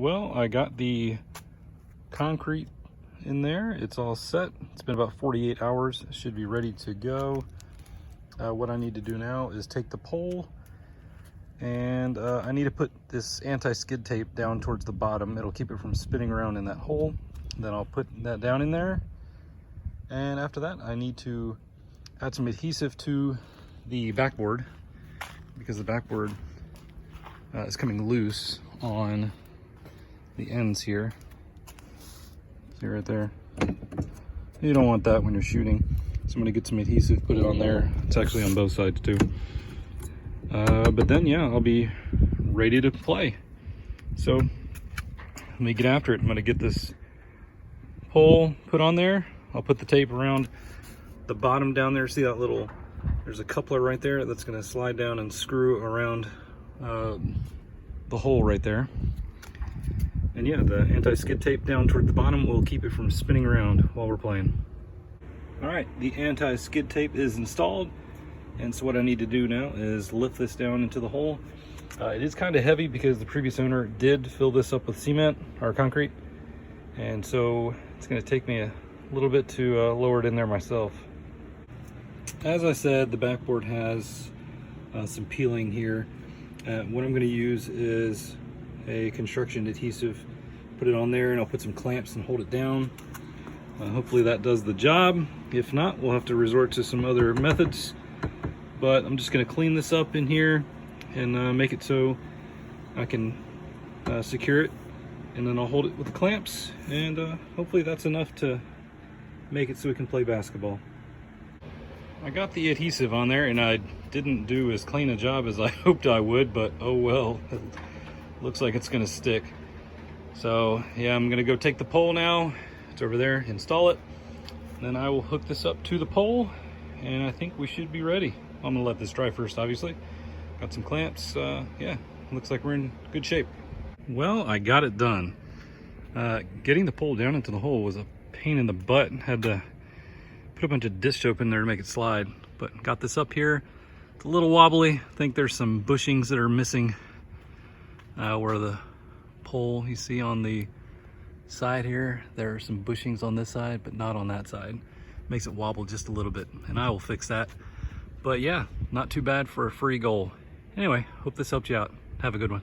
Well, I got the concrete in there. It's all set. It's been about 48 hours. It should be ready to go. What I need to do now is take the pole and I need to put this anti-skid tape down towards the bottom. It'll keep it from spinning around in that hole. Then I'll put that down in there. And after that, I need to add some adhesive to the backboard because the backboard is coming loose on the ends here. See right there? You don't want that when you're shooting. So I'm gonna get some adhesive, put it on there. It's actually on both sides too. But then yeah, I'll be ready to play. So let me get after it. I'm gonna get this pole put on there. I'll put the tape around the bottom down there. See that little, there's a coupler right there that's gonna slide down and screw around the hole right there. And yeah, the anti-skid tape down toward the bottom will keep it from spinning around while we're playing. All right, the anti-skid tape is installed. And so what I need to do now is lift this down into the hole. It is kind of heavy because the previous owner did fill this up with cement or concrete. And so it's gonna take me a little bit to lower it in there myself. As I said, the backboard has some peeling here. What I'm gonna use is a construction adhesive. Put it on there and I'll put some clamps and hold it down. Hopefully that does the job. If not, we'll have to resort to some other methods. But I'm just gonna clean this up in here and make it so I can secure it. And then I'll hold it with the clamps and hopefully that's enough to make it so we can play basketball. I got the adhesive on there and I didn't do as clean a job as I hoped I would, but oh well. It looks like it's gonna stick. So yeah, I'm gonna go take the pole now. It's over there, install it. Then I will hook this up to the pole and I think we should be ready. I'm gonna let this dry first, obviously. Got some clamps, yeah, looks like we're in good shape. Well, I got it done. Getting the pole down into the hole was a pain in the butt. Had to put a bunch of dish soap in there to make it slide, but got this up here. It's a little wobbly. I think there's some bushings that are missing where the pole you see on the side here. There are some bushings on this side, but not on that side. Makes it wobble just a little bit, and I will fix that. But yeah, not too bad for a free goal. Anyway, hope this helped you out. Have a good one.